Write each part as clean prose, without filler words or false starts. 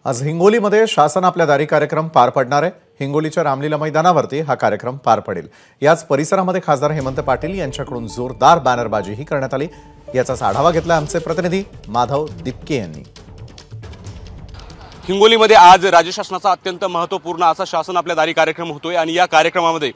आज हिंगोलीमध्ये शासन आपल्या दारी कार्यक्रम पार पडणार आहे। हिंगोलीच्या रामलीला मैदानावरती हा कार्यक्रम पार पडेल। याच परिसरामध्ये खासदार हेमंत पाटील यांच्याकडून जोरदार बॅनरबाजीही करण्यात आली। याचाच आढावा घेतला आमचे प्रतिनिधी माधव दिपके यांनी। हिंगोलीमध्ये आज राज्य शासनाचा अत्यंत महत्त्वपूर्ण असा शासन आपल्या दारी कार्यक्रम होतोय आणि या कार्यक्रमामध्ये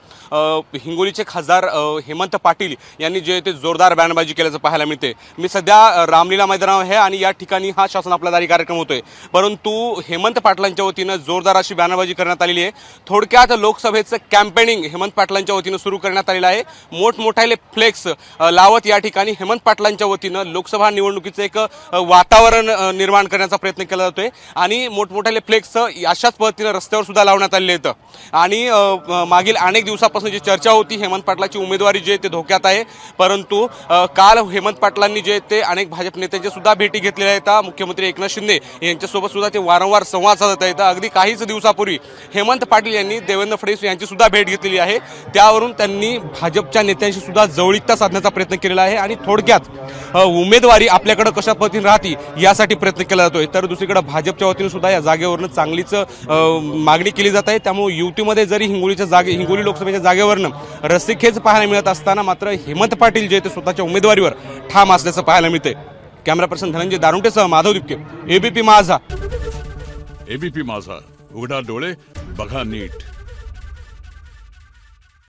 हिंगोलीचे खासदार हेमंत पाटील यांनी जे ते जोरदार बॅनरबाजी केल्याचं पाहायला मिळते। मी सध्या रामलीला मैदानावर आहे आणि या ठिकाणी हा शासन आपल्या दारी कार्यक्रम होतोय, परंतु हेमंत पाटलांच्या वतीने जोरदार अशी बॅनरबाजी करण्यात आलेली आहे। थोडक्यात लोकसभेचं कॅम्पेनिंग हेमंत पाटलांच्या वतीने सुरू करण्यात आलेलं आहे। मोठमोठाले फ्लेक्स लावत या ठिकाणी हेमंत पाटलांच्या वतीने लोकसभा निवडणुकीचं एक वातावरण निर्माण करण्याचा प्रयत्न केला जातोय आणि मोठमोठाले फ्लेक्स अशाच पद्धतीने रस्त्यावर सुद्धा लावण्यात आलेले आहेत। आणि मागील अनेक दिवसापासून जी चर्चा होती हेमंत पाटलाची उमेदवारी जे ते धोक्यात आहे, परंतु काल हेमंत पाटलांनी जे ते अनेक भाजप नेत्यांच्या सुद्धा भेटी घेतलेल्या आहेत। मुख्यमंत्री एकनाथ शिंदे यांच्यासोबत सुद्धा ते वारंवार संवाद साधत आहेत। अगदी काहीच दिवसापूर्वी हेमंत पाटील यांनी देवेंद्र फडणवीस यांची सुद्धा भेट घेतलेली आहे। त्यावरून त्यांनी भाजपच्या नेत्यांशी सुद्धा जवळीकता साधण्याचा प्रयत्न केलेला आहे आणि थोडक्यात उमेदवारी आपल्याकडे कशा पद्धतीने राहती यासाठी प्रयत्न केला जातोय। तर दुसरीकडे भाजपच्या वतीने सुद्धा या जागेवरनं चांगलीच मागणी केली जात आहे। त्यामुळे युतीमध्ये जरी हिंगोली लोकसभेच्या जागेवरनं रस्सीखेच पाहायला मिळत असताना मात्र हेमंत पाटील जे ते स्वतःच्या उमेदवारीवर ठाम असल्याचं पाहायला मिळतंय। Camera person Dhananjay दारुंटेसह Madhav Dipke, ABP माझा। एबीपी माझा, उघडा डोळे बघा नीट।